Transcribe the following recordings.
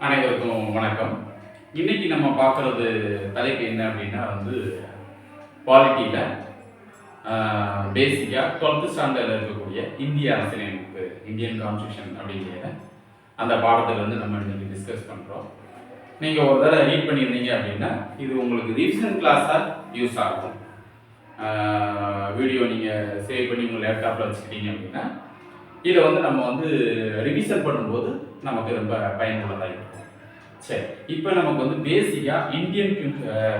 அனைவருக்கும் வணக்கம். இன்னைக்கு நம்ம பார்க்குறது தலைப்பு என்ன அப்படின்னா பாலிட்டியில் பேசிக்காக 12th ஸ்டாண்டர்டில் இருக்கக்கூடிய இந்திய அரசியலமைப்பு, இந்தியன் கான்ஸ்டியூஷன் அப்படிங்கிற அந்த பாடத்தில் நம்ம இன்னைக்கு டிஸ்கஸ் பண்ணுறோம். நீங்கள் ஒரு தடவை ரீட் பண்ணியிருந்தீங்க அப்படின்னா இது உங்களுக்கு ரிவிஷன் கிளாஸாக யூஸ் ஆகும். வீடியோ நீங்கள் சேவ் பண்ணி உங்கள் லேப்டாப்பில் வச்சுக்கிட்டீங்க அப்படின்னா இதை நம்ம ரிவிஷன் பண்ணும்போது நமக்கு ரொம்ப பயனுள்ளதாக இருக்கும். சரி, இப்போ நமக்கு பேசிக்காக இந்தியன்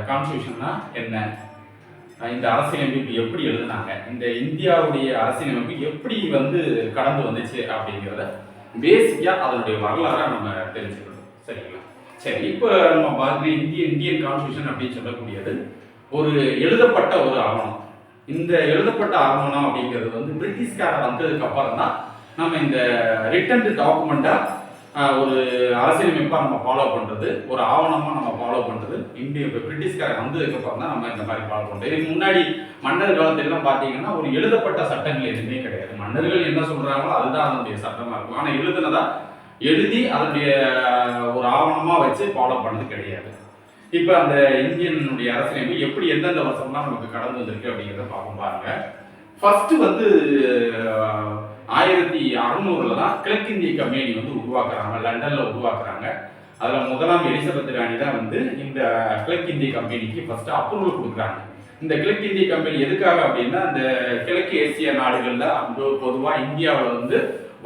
கான்ஸ்டியூஷன்னா என்ன, இந்த அரசியலமைப்பு எப்படி எழுதுனாங்க, இந்த இந்தியாவுடைய அரசியலமைப்பு எப்படி கடந்து வந்துச்சு அப்படிங்கிறத பேசிக்காக அதனுடைய வரலாறை நம்ம தெரிஞ்சுக்கணும். சரிங்களா? சரி, இப்போ நம்ம பார்த்து இந்தியன் கான்ஸ்டியூஷன் அப்படின்னு சொல்லக்கூடியது ஒரு எழுதப்பட்ட ஒரு ஆவணம். இந்த எழுதப்பட்ட ஆவணம் அப்படிங்கிறது பிரிட்டிஷ்காரர் வந்ததுக்கு அப்புறம் தான் நம்ம இந்த ரிட்டன் டாக்குமெண்ட்டாக ஒரு அரசியலமைப்பாக நம்ம ஃபாலோ பண்ணுறது, ஒரு ஆவணமாக நம்ம ஃபாலோ பண்ணுறது இப்போ பிரிட்டிஷ்காரர் வந்ததுக்கப்புறம் தான் நம்ம இந்த மாதிரி ஃபாலோ பண்ணுறோம். இதுக்கு முன்னாடி மன்னர் காலத்திலலாம் பார்த்தீங்கன்னா ஒரு எழுதப்பட்ட சட்டங்கள் எதுவுமே கிடையாது. மன்னர்கள் என்ன சொல்கிறாங்களோ அதுதான் அதனுடைய சட்டமாக இருக்கும். ஆனால் எழுதி அதனுடைய ஒரு ஆவணமாக வச்சு ஃபாலோ பண்ணது கிடையாது. இப்போ அந்த இந்தியனுடைய அரசியலமைப்பு எப்படி எந்தெந்த வருஷம்லாம் நமக்கு கடந்து வந்திருக்கு அப்படிங்கிறத பார்ப்போம். பாருங்க, ஃபர்ஸ்ட் 1600 தான் கிழக்கிந்திய கம்பெனி உருவாக்குறாங்க, லண்டன்ல உருவாக்குறாங்க. அதில் முதலாம் எலிசபெத் ராணி தான் இந்த கிழக்கிந்திய கம்பெனிக்கு ஃபர்ஸ்ட் அப்ரூவல் கொடுக்குறாங்க. இந்த கிழக்கிந்திய கம்பெனி எதுக்காக அப்படின்னா இந்த கிழக்கு ஏசிய நாடுகளில் பொதுவாக இந்தியாவில்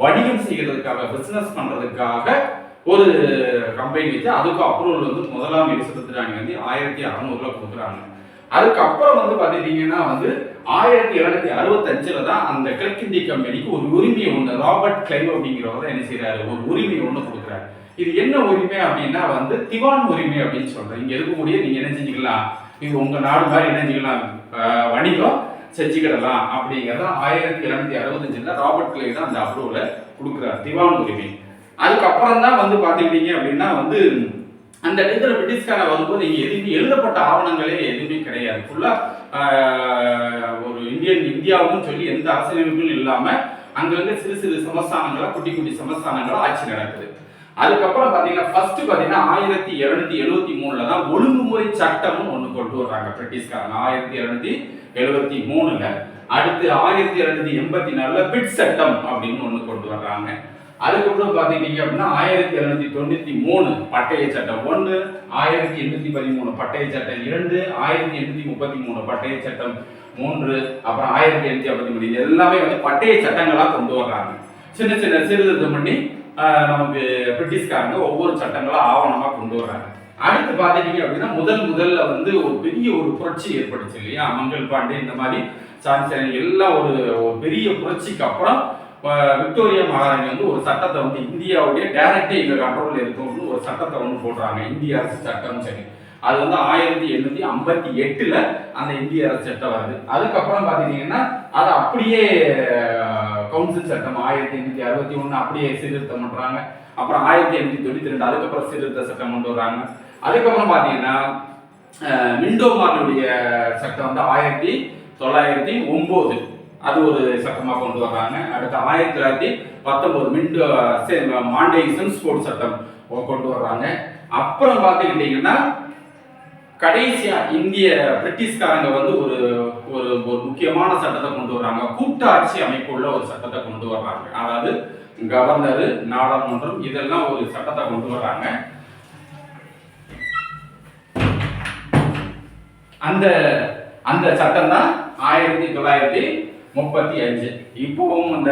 வணிகம் செய்கிறதுக்காக, பிசினஸ் பண்றதுக்காக ஒரு கம்பெனி வச்சு அதுக்கு அப்ரூவல் முதலாம் எலிசபெத் ராணி 1600 கொடுக்குறாங்க. அதுக்கப்புறம் பார்த்துட்டீங்கன்னா 1765 தான் அந்த கிழக்கிந்திய கம்பெனிக்கு ஒரு உரிமை ஒன்று, ராபர்ட் கிளைவ் அப்படிங்கிறவர் என்ன செய்யறாரு, ஒரு உரிமை ஒன்று கொடுக்குறாரு. இது என்ன உரிமை அப்படின்னா திவான் உரிமை அப்படின்னு சொல்றேன். இங்க இருக்கக்கூடிய நீங்க என்ன செஞ்சுக்கலாம், இது உங்க நாடு மாதிரி என்ன செஞ்சுக்கலாம், வணிகம் செஞ்சுக்கிடலாம் அப்படிங்கிறத 1765 ராபர்ட் கிளைவ் தான் அந்த அப்ரூவலை கொடுக்குறாரு, திவான் உரிமை. அதுக்கப்புறம் தான் பார்த்துக்கிட்டீங்க அப்படின்னா அந்த இடத்துல பிரிட்டிஷ்காரர் வரும்போது இங்கே எதுவுமே எழுதப்பட்ட ஆவணங்களே எதுவுமே கிடையாது. ஃபுல்லாக ஒரு இந்தியாவுன்னு சொல்லி எந்த அரசியலமைப்பும் இல்லாமல் அங்கங்கே சிறு சிறு சமஸ்தானங்களா, குட்டி குட்டி சமஸ்தானங்களா ஆட்சி நடக்குது. அதுக்கப்புறம் பார்த்தீங்கன்னா ஃபர்ஸ்ட் பார்த்தீங்கன்னா 1773 தான் ஒழுங்குமுறை சட்டம்னு ஒன்று கொண்டு வர்றாங்க பிரிட்டிஷ்காரங்க. 1773 அடுத்து 1784 பிட் சட்டம் அப்படின்னு ஒன்று கொண்டு வர்றாங்க. அதுக்கப்புறம் பார்த்துக்கிட்டீங்க அப்படின்னா 1793 பட்டய சட்டம் 1, 1813 பட்டய சட்டம் 2, 1833 பட்டய சட்டம் 3, அப்புறம் 1853 இது எல்லாமே பட்டய சட்டங்களா கொண்டு வர்றாங்க. சின்ன சின்ன சீர்திருத்தம் பண்ணி நமக்கு பிரிட்டிஷ்காரங்க ஒவ்வொரு சட்டங்களா ஆவணமா கொண்டு வர்றாங்க. அடுத்து பார்த்துட்டீங்க அப்படின்னா முதல்ல ஒரு பெரிய ஒரு புரட்சி ஏற்பட்டுச்சு இல்லையா, மங்கள் பாண்டே இந்த மாதிரி சான்சன் எல்லாம் ஒரு பெரிய புரட்சிக்கு அப்புறம் விக்டோரியா மகாராணி ஒரு சட்டத்தை இந்தியாவுடைய டைரக்டே எங்க கண்ட்ரோல்ல இருக்கும்னு ஒரு சட்டத்தை போடுறாங்க, இந்திய அரசு சட்டம். சரி, அது 1858 அந்த இந்திய அரசு சட்டம் வருது. அதுக்கப்புறம் பாத்தீங்கன்னா அது அப்படியே கவுன்சில் சட்டம் 1861 அப்படியே சீர்திருத்தம் பண்றாங்க. அப்புறம் 1892 அதுக்கப்புறம் சீர்திருத்த சட்டம் கொண்டு வர்றாங்க. அதுக்கப்புறம் பாத்தீங்கன்னா மிண்டோ மார்லுடைய சட்டம் 1909 அது ஒரு சட்டமாக கொண்டு வர்றாங்க. அடுத்து 1919 மாண்டே சென்ஸ்போர்ட் சட்டம் கொண்டு வர்றாங்க. அப்புறம் பார்த்துக்கிட்டீங்கன்னா கடைசியா இந்திய பிரிட்டிஷ்காரங்க ஒரு ஒரு முக்கியமான சட்டத்தை கொண்டு வர்றாங்க, கூட்டாட்சி அமைப்பு உள்ள ஒரு சட்டத்தை கொண்டு வர்றாங்க. அதாவது கவர்னர், நாடாளுமன்றம் இதெல்லாம் ஒரு சட்டத்தை கொண்டு வர்றாங்க. அந்த அந்த சட்டம் தான் 1935. இப்போவும் இந்த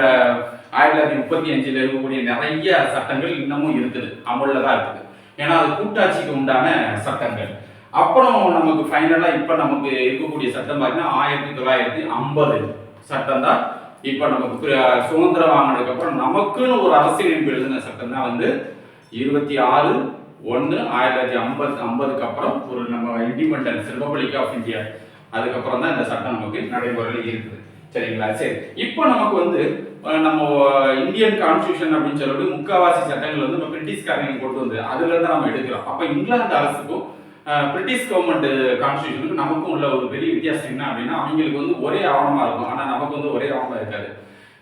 1935 இருக்கக்கூடிய நிறைய சட்டங்கள் இன்னமும் இருக்குது, அமல்ல தான் இருக்குது. ஏன்னா அது கூட்டாட்சிக்கு உண்டான சட்டங்கள். அப்புறம் நமக்கு ஃபைனலா இப்ப நமக்கு இருக்கக்கூடிய சட்டம் பார்த்தீங்கன்னா 1950 சட்டம் தான். இப்ப நமக்கு சுதந்திரம் வாங்கினதுக்கு அப்புறம் நமக்குன்னு ஒரு அரசியலமைப்பு எழுதின சட்டம் தான் 26/1/1950 அப்புறம் ஒரு நம்ம இண்டிபெண்டன்ஸ் ரிபப்ளிக் ஆஃப் இந்தியா. அதுக்கப்புறம் தான் இந்த சட்டம் நமக்கு நடைமுறையில் இருக்குது. சரிங்களா? சரி, இப்போ நமக்கு நம்ம இந்தியன் கான்ஸ்டியூஷன் அப்படின்னு சொல்லிட்டு முக்காவாசி சட்டங்கள் நம்ம பிரிட்டிஷ்காரங்க கொண்டு அதுல இருந்து நம்ம எடுக்கிறோம். அப்ப இங்கிலாந்து அரசுக்கும் பிரிட்டிஷ் கவர்மெண்ட் கான்ஸ்டியூஷனுக்கு நமக்கும் உள்ள ஒரு பெரிய வித்தியாசம் என்ன அப்படின்னா அவங்களுக்கு ஒரே ஆவணமா இருக்கும், ஆனா நமக்கு ஒரே ஆவணமா இருக்காது.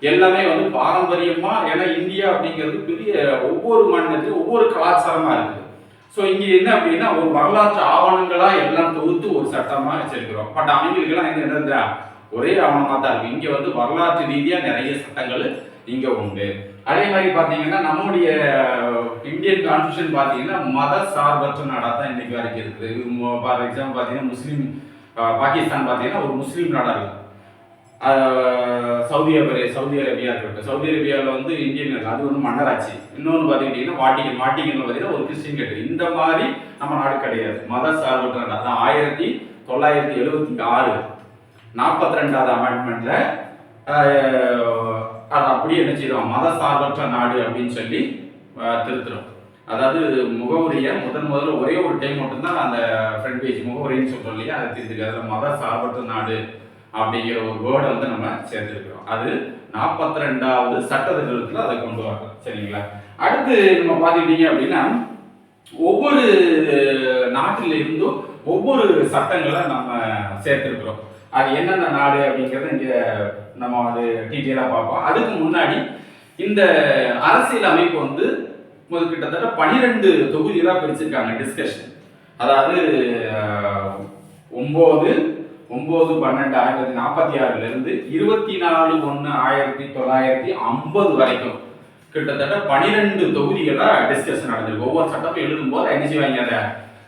எல்லாமே வந்து பாரம்பரியமா, ஏன்னா இந்தியா அப்படிங்கிறது பெரிய ஒவ்வொரு மாநிலத்திலும் ஒவ்வொரு கலாச்சாரமா இருக்குது. ஸோ இங்க என்ன அப்படின்னா ஒரு வரலாற்று ஆவணங்களா எல்லாம் தொகுத்து ஒரு சட்டமா வச்சிருக்கிறோம். பட் அவங்களுக்கெல்லாம் என்னது ஒரே ஆவணமா தான் இருக்கு. இங்க வந்து வரலாற்று ரீதியா நிறைய சட்டங்கள் இங்க உண்டு. அதே மாதிரி பாத்தீங்கன்னா நம்முடைய இந்தியன் கான்ஸ்டியூஷன் பாத்தீங்கன்னா மத சார்பற்ற நாடா தான் இன்னைக்கு வரைக்கும் இருக்குது. ஃபார் எக்ஸாம்பிள் பாத்தீங்கன்னா முஸ்லீம் பாகிஸ்தான் பாத்தீங்கன்னா ஒரு முஸ்லீம் நாடா இருக்கு. சவுதி அரேபியா இருக்கட்டும். சவுதி அரேபியாவில் வந்து இந்தியன் அது வந்து மன்னராட்சி. இன்னொன்று பார்த்துக்கிட்டிங்கன்னா வாட்டிகன்ல பார்த்தீங்கன்னா ஒரு கிறிஸ்டின் கண்ட்ரி. இந்த மாதிரி நம்ம நாடு கிடையாது. மத சார்பற்ற நாடு. அதான் 1976 42வது அமெண்ட்மெண்ட்ல அதை அப்படியே என்ன செய்யறோம், மத சார்பற்ற நாடு அப்படின்னு சொல்லி திருத்துறோம். அதாவது முகவரியை முதல்ல ஒரே ஒரு டைம் மட்டும்தான் அந்த ஃப்ரண்ட் பேஜ் முகவரின்னு சொல்றோம் இல்லையா, அதை திருத்துக்கு. அதில் மத சார்பற்ற நாடு அப்படிங்கிற ஒரு வேர்டை வந்து நம்ம சேர்த்துருக்கிறோம். அது 42வது சட்ட திருத்தத்தில் அதை கொண்டு வரலாம். சரிங்களா? அடுத்து நம்ம பார்த்துக்கிட்டீங்க அப்படின்னா ஒவ்வொரு நாட்டில இருந்தும் ஒவ்வொரு சட்டங்களை நம்ம சேர்த்திருக்கிறோம். அது என்னென்ன நாடு அப்படிங்கிறத இங்க நம்ம அது டீட்டெயிலா பார்ப்போம். அதுக்கு முன்னாடி இந்த அரசியல் அமைப்பு வந்து கிட்டத்தட்ட 12 தொகுதிகளாக பிரிச்சிருக்காங்க டிஸ்கஷன். அதாவது 9/12/1946 இருந்து 24/1/1950 வரைக்கும் கிட்டத்தட்ட 12 தொகுதிகளா டிஸ்கஷன் நடந்திருக்கு. ஒவ்வொரு சட்டத்தை எழுதும் போது என்ன செய்வாங்க, அதை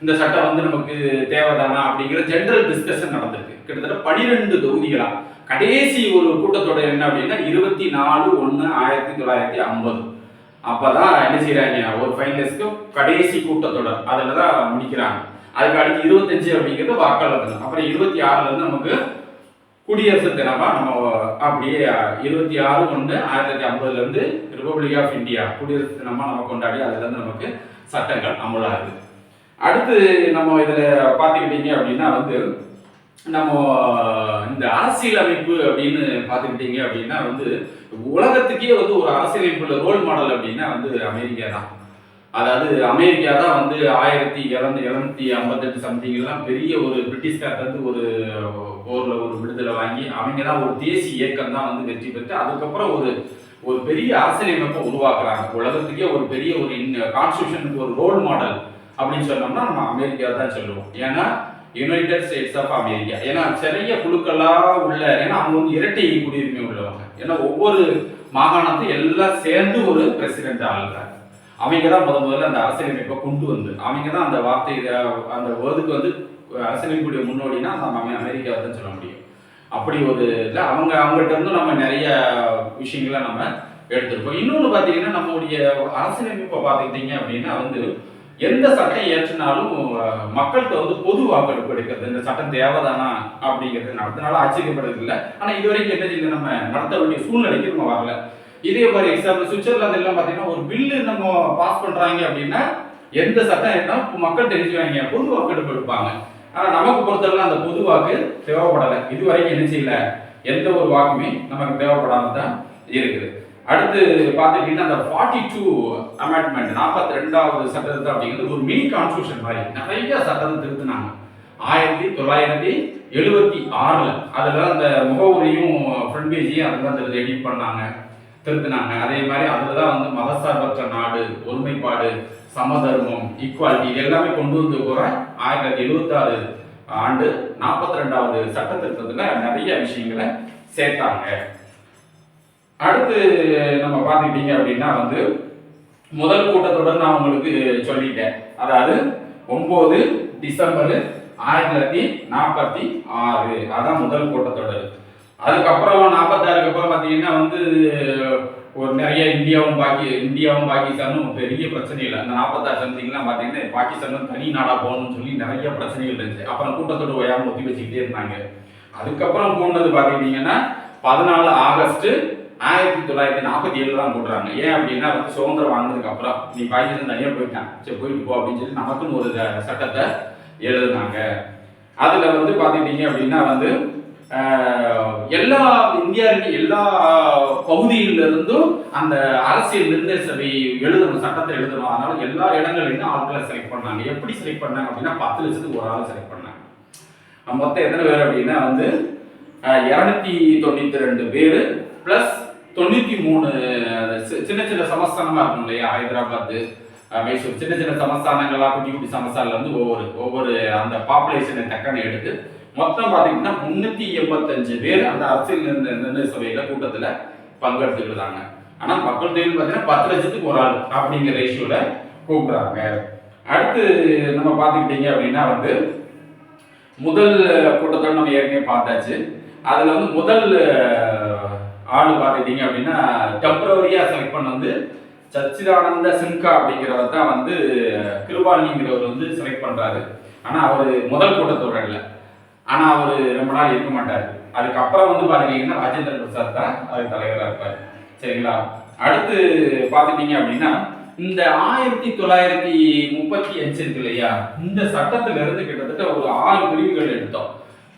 இந்த சட்டம் வந்து நமக்கு தேவைதானா அப்படிங்கிற ஜெனரல் டிஸ்கஷன் நடந்திருக்கு. கிட்டத்தட்ட 12 தொகுதிகளா. கடைசி ஒரு கூட்டத்தொடர் என்ன அப்படின்னா 24/1/1950. அப்பதான் என்ன செய்யறாங்க, ஒரு ஃபைனலிஸ்ட்க்கு கடைசி கூட்டத்தொடர் அதுலதான் முடிக்கிறாங்க. அதுக்கு அடுத்து 25 அப்படிங்கிறது வாக்காளர் தினம். அப்புறம் 26 இருந்து நமக்கு குடியரசு தினமா நம்ம அப்படியே 26/1/1950 இருந்து ரிபப்ளிக் ஆஃப் இந்தியா குடியரசு தினமா நம்ம கொண்டாடி அதுல இருந்து நமக்கு சட்டங்கள் அமலாகுது. அடுத்து நம்ம இதுல பாத்துக்கிட்டீங்க அப்படின்னா வந்து நம்ம இந்த அரசியல் அமைப்பு அப்படின்னு பாத்துக்கிட்டீங்க அப்படின்னா வந்து உலகத்துக்கே வந்து ஒரு அரசியலமைப்புல ரோல் மாடல் அப்படின்னா வந்து அமெரிக்கா தான். அதாவது அமெரிக்கா தான் வந்து 1758 சம்திங் எல்லாம் பெரிய ஒரு பிரிட்டிஷ்கார்ட்ட வந்து ஒரு போர்ல ஒரு விடுதலை வாங்கி அவங்க தான் ஒரு தேசிய இயக்கம் தான் வந்து வெற்றி பெற்று அதுக்கப்புறம் ஒரு பெரிய அரசியலமைப்பை உருவாக்குறாங்க. உலகத்துக்கே ஒரு பெரிய ஒரு கான்ஸ்டியூஷனுக்கு ஒரு ரோல் மாடல் அப்படின்னு சொன்னோம்னா நம்ம அமெரிக்கா தான் சொல்லுவோம். ஏன்னா யுனைடெட் ஸ்டேட்ஸ் ஆஃப் அமெரிக்கா. ஏன்னா நிறைய குழுக்களா உள்ள, ஏன்னா அவங்க வந்து இரட்டை குடியுரிமை உள்ளவங்க. ஏன்னா ஒவ்வொரு மாகாணத்தையும் எல்லாம் சேர்ந்து ஒரு பிரசிடென்ட் ஆளுறாங்க. அவங்க தான் முதல்ல அந்த அரசியலமைப்பை கொண்டு வந்து அவங்க தான் அந்த வார்த்தை அந்த வேர்டுக்கு வந்து அரசியலமைப்புடைய முன்னோடினா நம்ம அமெரிக்காவை தான் சொல்ல முடியும். அப்படி ஒரு இல்லை அவங்ககிட்ட இருந்து நம்ம நிறைய விஷயங்களை நம்ம எடுத்திருக்கோம். இன்னொன்று பார்த்தீங்கன்னா நம்மளுடைய அரசியலமைப்பை பார்த்துக்கிட்டீங்க அப்படின்னா வந்து எந்த சட்டம் ஏற்றினாலும் மக்கள்கிட்ட வந்து பொது வாக்கெடுப்பு எடுக்கிறது, இந்த சட்டம் தேவைதானா அப்படிங்கிறது நடத்தினாலும் ஆச்சரியப்படுறது இல்லை. ஆனால் இது வரைக்கும் என்ன செய்யல, நம்ம நடத்த வேண்டிய சூழ்நிலைக்கு நம்ம வரல. இதே மாதிரி எக்ஸாம்பிள் சுவிட்சர்லாந்து எல்லாம் பார்த்தீங்கன்னா ஒரு பில்லு நம்ம பாஸ் பண்றாங்க அப்படின்னா எந்த சட்டம் ஏற்றினாலும் மக்கள் தெரிஞ்சுவாங்க, பொது வாக்கெடுப்பு எடுப்பாங்க. ஆனால் நமக்கு பொறுத்தவரை அந்த பொது வாக்கு தேவைப்படலை. இது வரைக்கும் என்ன செய்யல, எந்த ஒரு வாக்குமே நமக்கு தேவைப்படாம தான் இருக்குது. அடுத்து பார்த்துக்கிட்டீங்கன்னா அந்த 42 அமெண்ட்மெண்ட் 42வது சட்டத்தை அப்படிங்கிறது ஒரு மினி கான்ஸ்டியூஷன் மாதிரி நிறைய சட்டத்தை திருத்தினாங்க. 1976 அதுல அந்த முகவரியும் ஃப்ரண்ட் பேஜையும் அதெல்லாம் எடிட் பண்ணாங்க, திருத்தினாங்க. அதே மாதிரி அதுலதான் வந்து மதசார்பற்ற நாடு, ஒருமைப்பாடு, சமதர்மம், ஈக்குவாலிட்டி இது எல்லாமே கொண்டு வந்து போற 1976 ஆண்டு 42வது சட்ட திருத்தத்துல நிறைய விஷயங்களை சேர்த்தாங்க. அடுத்து நம்ம பார்த்துக்கிட்டீங்க அப்படின்னா வந்து முதல் கூட்டத்தொடர் நான் உங்களுக்கு சொல்லிட்டேன். அதாவது 9 டிசம்பர் 1946 அதான் முதல் கூட்டத்தொடர். அதுக்கப்புறம் 46க்கு அப்புறம் பார்த்தீங்கன்னா வந்து ஒரு நிறைய இந்தியாவும் பாகிஸ்தானும் பெரிய பிரச்சனை இல்லை. அந்த 46 சம்திங்லாம் பார்த்தீங்கன்னா பாகிஸ்தான் தனி நாடா போகணும்னு சொல்லி நிறைய பிரச்சனைகள் இருந்துச்சு. அப்புறம் கூட்டத்தொடர் ஓயாமல் ஒத்தி வச்சுக்கிட்டே இருந்தாங்க. அதுக்கப்புறம் போனது பார்த்துக்கிட்டீங்கன்னா 14 ஆகஸ்ட் 1947 தான் போடுறாங்க. ஏன் அப்படின்னா வந்து சுதந்திரம் வாங்கினதுக்கு அப்புறம் நீ பாகிஸ்தான் தனியாக போயிட்டான், சரி போயிட்டு போ அப்படின்னு சொல்லி நமக்குன்னு ஒரு சட்டத்தை எழுதுனாங்க. அதுல வந்து பாத்துக்கிட்டீங்க அப்படின்னா வந்து எல்லா இந்தியாவுக்கு எல்லா பகுதியிலிருந்தும் அந்த அரசியல் நிர்ணய சபை எழுதணும், சட்டத்தை எழுதணும். அதனால எல்லா இடங்கள்லையும் ஆட்களை செலக்ட் பண்ணாங்க. எப்படி செலக்ட் பண்ணாங்க அப்படின்னா 10 லட்சத்துக்கு ஒரு ஆள் செலக்ட் பண்ணாங்க. மொத்தம் எத்தனை பேர் அப்படின்னா வந்து 292 பேர் பிளஸ் 93 சின்ன சின்ன சமஸ்தானமா இருக்கும் இல்லையா, ஹைதராபாத், மைசூர், சின்ன சின்ன சமஸ்தானங்களா, குட்டி குட்டி சமஸ்தானில் வந்து ஒவ்வொரு அந்த பாப்புலேஷனை தக்கனை எடுத்து மொத்தம் பார்த்தீங்கன்னா 385 பேர் அந்த அரசியல் நிர்ணய சபையில கூட்டத்தில் பங்கெடுத்துக்கிறாங்க. ஆனால் மக்கள் தொகை பார்த்தீங்கன்னா 10 லட்சத்துக்கு ஒரு ஆள் அப்படிங்கிற ரேஷியோல கூப்பிடுறாங்க. அடுத்து நம்ம பார்த்துக்கிட்டீங்க அப்படின்னா வந்து முதல் கூட்டத்தோடு நம்ம ஏற்கனவே பார்த்தாச்சு. அதில் வந்து முதல் ஆள் பார்த்துக்கிட்டீங்க அப்படின்னா டெம்பரவரியாக செலக்ட் பண்ண வந்து சச்சிதானந்த சின்ஹா அப்படிங்கிறவர் தான் வந்து கிருபாலிங்கிறவர் வந்து செலக்ட் பண்ணுறாரு. ஆனால் அவர் முதல் கூட்டத்தோட இல்லை, ஆனால் அவர் ரொம்ப நாள் இருக்க மாட்டார். அதுக்கப்புறம் வந்து பார்த்துக்கிட்டிங்கன்னா ராஜேந்திர பிரசாத் தான் அது தலைவராக இருப்பார். சரிங்களா? அடுத்து பார்த்துட்டீங்க அப்படின்னா இந்த 1935 இருக்கு இல்லையா, இந்த சட்டத்துல இருந்து கிட்டத்தட்ட ஒரு 6 பிரிவுகள் எடுத்தோம்.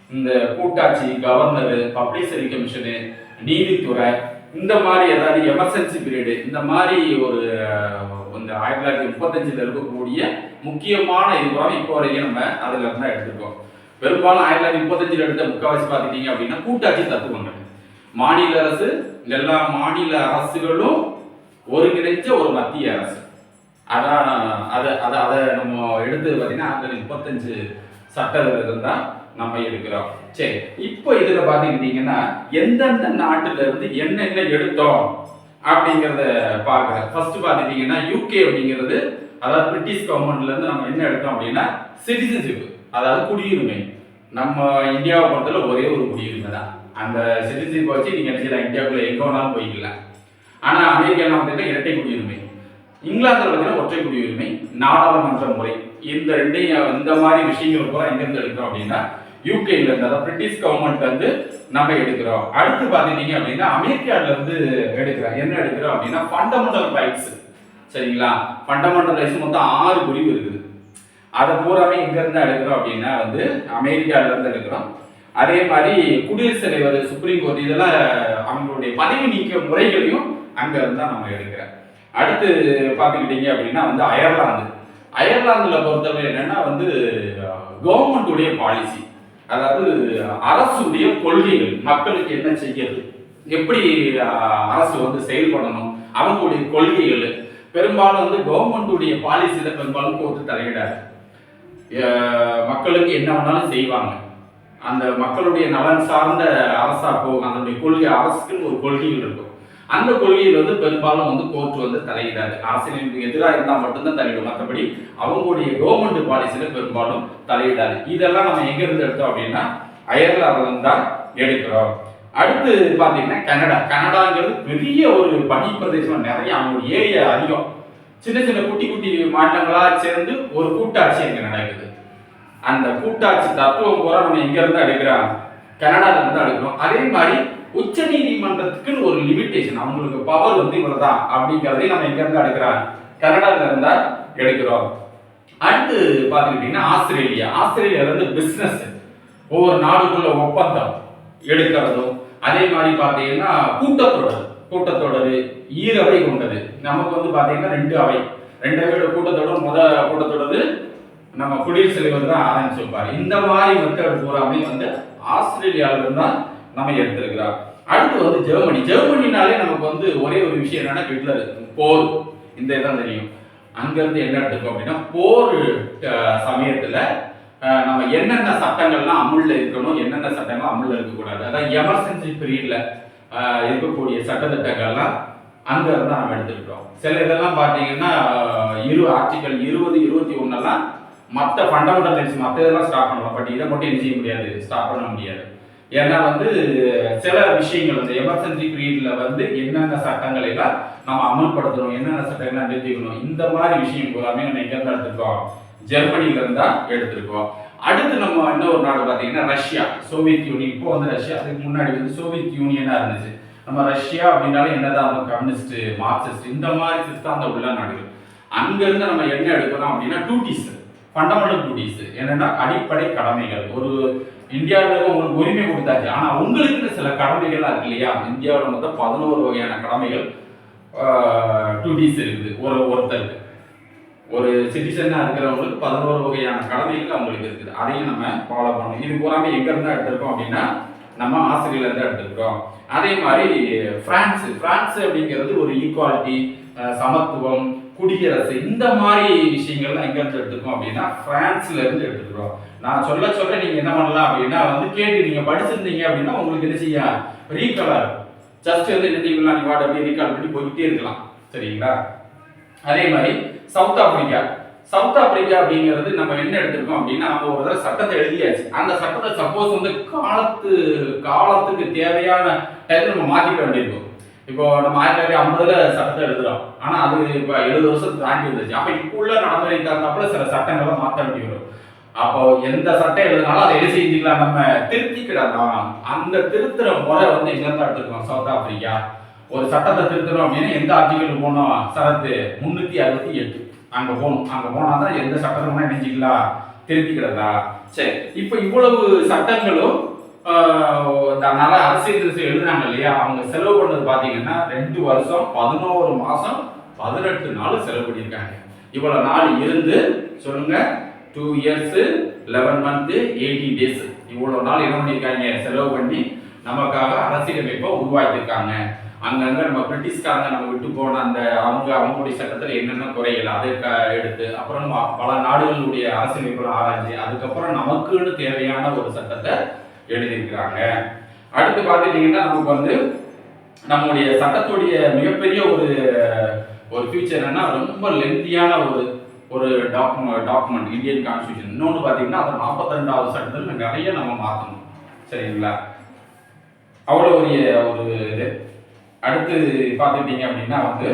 இந்த கூட்டாட்சி, கவர்னர், பப்ளிசிட்டி கமிஷனு, நீதித்துறை, இந்த மாதிரி ஏதாவது எமர்ஜென்சி பீரியடு, இந்த மாதிரி ஒரு இந்த 1935 இருக்கக்கூடிய முக்கியமான இது இப்போ வரைக்கும் நம்ம அதுல இருந்தா எடுத்துருக்கோம். பெரும்பாலும் 1935 எடுத்த முக்கால்வாசி பார்த்துட்டீங்க அப்படின்னா கூட்டாட்சி தத்துவங்கள். மாநில அரசு, எல்லா மாநில அரசுகளும் ஒருங்கிணைச்ச ஒரு மத்திய அரசு. அதான் அதை நம்ம எடுத்து பார்த்தீங்கன்னா 1935 சட்டத்தில் இருந்தால் நம்ம எடுக்கிறோம். சரி, இப்போ இதுல பாத்துக்கிட்டீங்கன்னா எந்தெந்த நாட்டுல இருந்து என்னென்ன எடுத்தோம் அப்படிங்கிறத பார்க்குறேன். ஃபர்ஸ்ட் பாத்துக்கிட்டீங்கன்னா யூகே அப்படிங்கிறது, அதாவது பிரிட்டிஷ் கவர்மெண்ட்ல இருந்து நம்ம என்ன எடுத்தோம் அப்படின்னா சிட்டிசன்ஷிப், அதாவது குடியுரிமை. நம்ம இந்தியாவை பொறுத்தவரை ஒரே ஒரு குடியுரிமை தான். அந்த சிட்டிசன்ஷிப் வச்சு நீங்க நினைச்சலாம் இந்தியாவுக்குள்ள எங்க வேணாலும் போய்க்கலாம். ஆனா அமெரிக்காவில் பார்த்தீங்கன்னா இரட்டை குடியுரிமை, இங்கிலாந்துல பார்த்தீங்கன்னா ஒற்றை குடியுரிமை, நாடாளுமன்ற முறை, இந்த ரெண்டையும் இந்த மாதிரி விஷயங்கள் கூட எங்கிருந்து எடுக்கிறோம் அப்படின்னா யூகேல இருந்து, அதாவது பிரிட்டிஷ் கவர்மெண்ட் வந்து நம்ம எடுக்கிறோம். அடுத்து பாத்தீங்க அப்படின்னா அமெரிக்கால இருந்து எடுக்கிறோம். என்ன எடுக்கிறோம் அப்படின்னா ஃபண்டமெண்டல் ரைட்ஸ். சரிங்களா? ஃபண்டமெண்டல் ரைட்ஸ் மொத்தம் 6 பிரிவு இருக்குது. அதை பூராமே எங்க இருந்து எடுக்கிறோம் அப்படின்னா வந்து அமெரிக்கால இருந்து எடுக்கிறோம். அதே மாதிரி குடியரசுத் தலைவர், சுப்ரீம் கோர்ட், இதெல்லாம் அவங்களுடைய பதவி நீக்க முறைகளையும் அங்க இருந்தா நம்ம எடுக்கிறோம். அடுத்து பாத்துக்கிட்டீங்க அப்படின்னா வந்து அயர்லாந்துல பொறுத்தவரை என்னன்னா வந்து கவர்மெண்டுடைய பாலிசி, அதாவது அரசுடைய கொள்கைகள், மக்களுக்கு என்ன செய்யறது, எப்படி அரசு வந்து செயல்படணும், அவங்களுடைய கொள்கைகள் பெரும்பாலும் வந்து கவர்மெண்டுடைய பாலிசியில பெரும்பாலும் கோர்த்து தலையிடாது. மக்களுக்கு என்ன வேணாலும் செய்வாங்க. அந்த மக்களுடைய நலன் சார்ந்த அரசா போகும். அதனுடைய கொள்கை, அரசுக்குன்னு ஒரு கொள்கைகள் இருக்கும். அந்த கொள்கையில் வந்து பெரும்பாலும் வந்து கோர்ட் வந்து தலையிடாது. அரசியலுக்கு எதிராக இருந்தால் மட்டும்தான் தலையிடும். மற்றபடி அவங்களுடைய கவர்மெண்ட் பாலிசியில பெரும்பாலும் தலையிடாது. இதெல்லாம் நம்ம எங்க இருந்து எடுத்தோம் அப்படின்னா அயர்லாந்து தான் எடுக்கிறோம். அடுத்து பாத்தீங்கன்னா கனடாங்கிறது பெரிய ஒரு பனி பிரதேசம், நிறைய அவங்களுடைய ஏரியா அதிகம். சின்ன சின்ன குட்டி குட்டி மாநிலங்களா சேர்ந்து ஒரு கூட்டாட்சி அங்க நடக்குது. அந்த கூட்டாட்சி தத்துவம் பூரா நம்ம எங்க இருந்து எடுக்கிறோம், கனடால இருந்து எடுக்கிறோம். அதே மாதிரி உச்ச நீதிமன்றத்துக்குன்னு ஒரு லிமிடேஷன், அவங்களுக்கு பவர் வந்து இவ்வளவுதான் அப்படிங்கிறதையும் நம்ம எங்க இருந்து எடுக்கிறோம், கனடால இருந்தா எடுக்கிறோம். அடுத்து பாத்துக்கிட்டீங்கன்னா ஆஸ்திரேலியால இருந்து பிசினஸ், ஒவ்வொரு நாடுக்குள்ள ஒப்பந்தம் எடுக்கிறதும். அதே மாதிரி பாத்தீங்கன்னா கூட்டத்தொடர் ஈரவை கொண்டது. நமக்கு வந்து பாத்தீங்கன்னா 2 அவை கூட்டத்தொடர், கூட்டத்தொடர் நம்ம குடியரசுத் தலைவர் தான் ஆரம்பிச்சு வைப்பாரு. இந்த மாதிரி மெத்தட் பூராமே வந்து ஆஸ்திரேலியால இருந்தா நம்ம எடுத்திருக்கிறோம். அடுத்து வந்து ஜெர்மனினாலே நமக்கு வந்து ஒரே ஒரு விஷயம் என்னன்னா ஹிட்லர், போர், இந்த இதான் தெரியும். அங்க இருந்து என்ன எடுத்துக்கோம் அப்படின்னா போர் சமயத்துல நம்ம என்னென்ன சட்டங்கள்லாம் அமுல்ல இருக்கணும், என்னென்ன சட்டங்கள் அமுல்ல இருக்கக்கூடாது, அதான் எமர்ஜென்சி பீரியட்ல இருக்கக்கூடிய சட்டத்திட்டங்கள்லாம் அங்க இருந்து நம்ம எடுத்துக்கிட்டோம். சில இதெல்லாம் பாத்தீங்கன்னா ஆர்டிகல் 20, 21 மற்ற ஃபண்டமெண்டல் ரைட்ஸ் மற்ற இதெல்லாம் ஸ்டாப் பண்ணலாம். பட் இதை மட்டும் என்ன செய்ய முடியாது, ஸ்டாப் பண்ண முடியாது. ஏன்னா வந்து சில விஷயங்கள் வந்து எமர்ஜென்சி பீரியட்ல வந்து என்னென்ன சட்டங்களை எல்லாம் நம்ம அமல்படுத்தணும், என்னென்ன சட்டங்கள்லாம் நிறுத்திக்கணும், இந்த மாதிரி விஷயம் பூராமே நம்ம எங்க இருந்தா எடுத்துருக்கோம், ஜெர்மனில இருந்தா எடுத்திருக்கோம். அடுத்து நம்ம இன்னொரு நாடு பாத்தீங்கன்னா ரஷ்யா, சோவியத் யூனியன். இப்போ வந்து ரஷ்யா, அதுக்கு முன்னாடி வந்து சோவியத் யூனியனா இருந்துச்சு. நம்ம ரஷ்யா அப்படின்னாலே என்னதான் கம்யூனிஸ்ட், மார்க்சிஸ்ட், இந்த மாதிரி சித்தாந்த உள்ள நாடுகள். அங்க இருந்து நம்ம என்ன எடுக்கிறோம் அப்படின்னா டியூட்டிஸ், ஃபண்டமெண்டல் டியூட்டிஸ், என்னன்னா அடிப்படை கடமைகள். ஒரு இந்தியாவில் உங்களுக்கு உரிமை கொடுத்தாச்சு, ஆனா உங்களுக்கு சில கடமைகள்லாம் இருக்கு இல்லையா. இந்தியாவில் மொத்தம் 11 வகையான கடமைகள், டியூட்டிஸ் இருக்குது. ஒருத்தருக்கு, ஒரு சிட்டிசனா இருக்கிறவங்களுக்கு 11 வகையான கடமைகள் அவங்களுக்கு இருக்குது. அதையும் நம்ம ஃபாலோ பண்ணணும். இது பூராமே எங்க இருந்தா எடுத்திருக்கோம் அப்படின்னா நம்ம ஆஸ்திரேலியால இருந்து எடுத்துக்கிறோம். அதே மாதிரி பிரான்ஸ் அப்படிங்கிறது ஒரு ஈக்குவாலிட்டி, சமத்துவம், குடியரசு, இந்த மாதிரி விஷயங்கள்லாம் எங்க இருந்து எடுத்துக்கோம் அப்படின்னா பிரான்ஸ்ல இருந்து எடுத்துக்கிறோம். நான் சொல்ல நீங்க என்ன பண்ணலாம் அப்படின்னா வந்து கேட்டு நீங்க படிச்சிருந்தீங்க அப்படின்னா உங்களுக்கு என்ன செய்ய ரீகாலா இருக்கும். ஜஸ்ட் வந்து என்ன நீ வாட் அப்படியே ரீகால் பண்ணி போயிட்டே இருக்கலாம். சரிங்களா? அதே மாதிரி சவுத் ஆப்பிரிக்கா அப்படிங்கிறது நம்ம என்ன எடுத்திருக்கோம் அப்படின்னா நம்ம ஒரு தடவை சட்டத்தை எழுதியாச்சு. அந்த சட்டத்தை சப்போஸ் வந்து காலத்துக்கு தேவையான டைத்துல நம்ம மாத்திக்க வேண்டியிருக்கும். இப்போ நம்ம 1950 சட்டத்தை எழுதுறோம், ஆனா அது இப்போ 70 வருஷம் தாண்டி வந்துச்சு. அப்ப இப்போ உள்ள நடைமுறை தகுந்தாப்புல சில சட்டங்களை மாற்ற வேண்டி வரும். அப்போ எந்த சட்டம் எழுதினாலும் அதை எழுதி செஞ்சுக்கலாம், நம்ம திருத்திக்கிடலாம். அந்த திருத்துற முறை வந்து எங்க இருந்தா எடுத்துருக்கோம்? South Africa. ஒரு சட்டத்தை திருத்தணும் அப்படின்னா எந்த ஆர்டிகல் போனோம்? சரத்து 368 அங்க போகணும். அங்க போனாதான் எந்த சட்டத்தை நினைச்சிக்கலாம், திருத்திக்கிடதா. சரி, இப்போ இவ்வளவு சட்டங்களும் அரசியல் எழுதுனாங்க இல்லையா, அவங்க செலவு பண்ணது பாத்தீங்கன்னா 2 வருஷம் 11 மாசம் 18 நாள் செலவு பண்ணியிருக்காங்க. இவ்வளவு நாள் இருந்து சொல்லுங்க, 2 years 11 months 80 days இவ்வளவு நாள் என்ன பண்ணியிருக்காங்க? செலவு பண்ணி நமக்காக அரசியலமைப்பை உருவாக்கியிருக்காங்க. அங்கங்க நம்ம பிரிட்டிஷ்காரங்க நம்ம விட்டு போன அந்த அவங்களுடைய சட்டத்தில் என்னென்ன குறைகள் அதை எடுத்து அப்புறம் பல நாடுகளுடைய அரசியலமைப்புகளை ஆராய்ச்சி அதுக்கப்புறம் நமக்குன்னு தேவையான ஒரு சட்டத்தை எழுதியிருக்கிறாங்க. அடுத்து பார்த்துட்டீங்கன்னா நமக்கு வந்து நம்முடைய சட்டத்துடைய மிகப்பெரிய ஒரு ஃபியூச்சர் என்னன்னா ரொம்ப லென்த்தியான ஒரு டாக்குமெண்ட் இந்தியன் கான்ஸ்டியூஷன். இன்னொன்று பார்த்தீங்கன்னா அது 42வது சட்டத்தில் நிறைய நம்ம மாற்றணும். சரிங்களா? அவ்வளோ ஒரு இது. அடுத்து பார்த்துட்டீங்க அப்படின்னா வந்து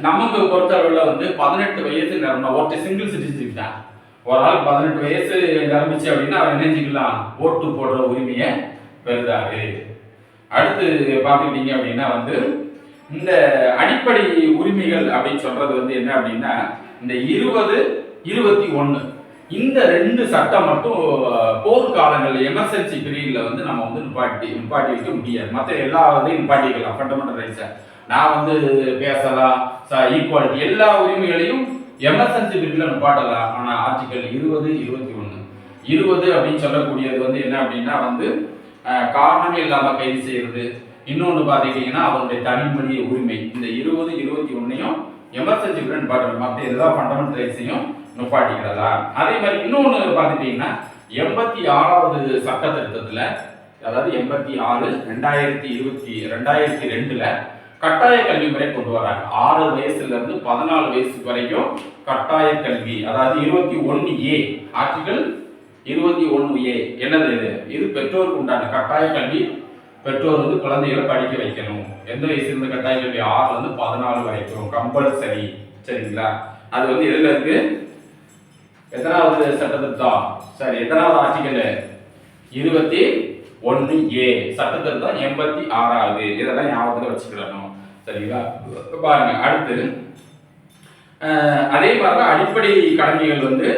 நமக்கு பொறுத்தளவில் வந்து 18 வயசு நிரம்பணும். ஒரு சிங்கிள் சிட்டிசன்ஷிப் தான். ஒரு ஆள் 18 வயசு நிரம்பிச்சு அப்படின்னா அவர் நினைஞ்சிக்கலாம், ஓட்டு போடுற உரிமையை பெறுதாரு. அடுத்து பார்த்துக்கிட்டீங்க அப்படின்னா வந்து இந்த அடிப்படை உரிமைகள் அப்படின்னு சொல்றது வந்து என்ன அப்படின்னா இந்த 20, 21 இந்த 2 சட்டம் மட்டும் போர்க்காலங்களில் எமர்ஜென்சி பீரியட்ல வந்து நம்ம வந்து நிப்பாட்டி வைக்க முடியாது. மற்ற எல்லா இதையும் நிப்பாட்டிக்கலாம். ஃபண்டமெண்டல் ரைட்ஸை நான் வந்து பேசலாம், ஈக்குவாலிட்டி எல்லா உரிமைகளையும் எமர்ஜென்சி பீரியட்ல நிப்பாட்டலாம். ஆனால் ஆர்டிகல் 20, 21 அப்படின்னு சொல்லக்கூடியது வந்து என்ன அப்படின்னா வந்து காரணமே இல்லாமல் கைது செய்யறது. இன்னொன்று பார்த்துக்கிட்டீங்கன்னா அவருடைய தனிமனித உரிமை. இந்த 20, 21 எமர்ஜென்சி பீரியட் நிப்பாட்டலாம். மற்ற எல்லா ஃபண்டமெண்டல் ரைட்ஸையும் நிப்பாட்டிக்கிறதா. அதே மாதிரி இன்னொன்று பார்த்துட்டீங்கன்னா 86வது சட்ட திருத்தத்தில், அதாவது 86 2022 கட்டாய கல்வி முறை கொண்டு வராங்க. 6 வயசுல இருந்து 14 வயசு வரைக்கும் கட்டாய கல்வி. அதாவது 21A ஆர்டிகல் 21A என்னது இது பெற்றோருக்கு உண்டான கட்டாய கல்வி. பெற்றோர் வந்து குழந்தைகளை படிக்க வைக்கணும். எந்த வயசுல இருந்து கட்டாய கல்வி? 6ல இருந்து 14 வரைக்கும் கம்பல்சரி. சரிங்களா? அது வந்து எதுல இருக்கு? எத்தனாவது சட்ட திருத்தம்? சரி, எத்தனாவது ஆர்டிகல்? 21A சட்ட திருத்தம் 86வது. இதெல்லாம் ஞாபகத்துல வச்சுக்கிடணும். சரிங்களா? பாருங்க அடுத்து அதே மாதிரி அடிப்படை கடமைகள் வந்து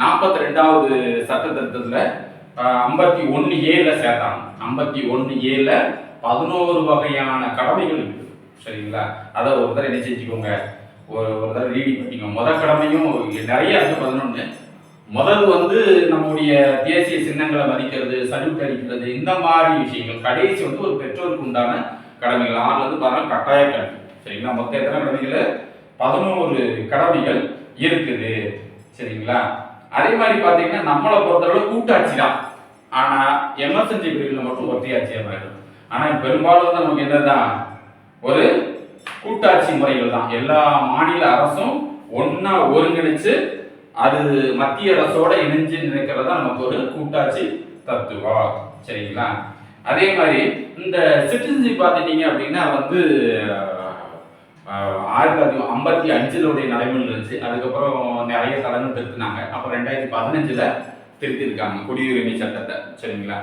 42வது சட்ட திருத்தத்துல 51A சேர்த்தாங்க. 51A 11 வகையான கடமைகள் இருக்கு. சரிங்களா? அதை ஒரு தடவை என்ன செஞ்சுக்கோங்க, ஒரு தடவை ரீடிங் பண்ணிக்கோங்க. முதல் கடமையும் நிறைய இருக்கு, 11. முதல் வந்து நம்முடைய தேசிய சின்னங்களை மதிக்கிறது, சல்யூட் அடிக்கிறது, இந்த மாதிரி விஷயங்கள். கடைசி வந்து ஒரு பெற்றோருக்கு உண்டான கடமைகள். 6ல இருந்து 14 கட்டாய கல்வி. சரிங்களா? மொத்தம் எத்தனை கடமைகள்? 11 கடமைகள் இருக்குது. சரிங்களா? அதே மாதிரி பாத்தீங்கன்னா நம்மளை பொறுத்தவரை கூட்டாட்சி தான். ஆனா எமர்ஜென்சி பீரியட்ல மட்டும் ஒற்றையாட்சியா மாறிடும். ஆனா பெரும்பாலும் வந்து நமக்கு என்னதான் ஒரு கூட்டாட்சி முறைகள் தான். எல்லா மாநில அரசும் ஒன்னா ஒருங்கிணைச்சு அது மத்திய அரசோட இணைஞ்சு நினைக்கிறதா நமக்கு ஒரு கூட்டாட்சி தத்துவம். சரிங்களா? அதே மாதிரி இந்த சிட்டிசன்ஷிப் பார்த்துட்டீங்க அப்படின்னா வந்து 1955 நடைமுறையில் இருந்துச்சு. அதுக்கப்புறம் நிறைய தடங்கள் திருத்தினாங்க. அப்புறம் 2015 திருத்திருக்காங்க குடியுரிமை சட்டத்தை. சரிங்களா?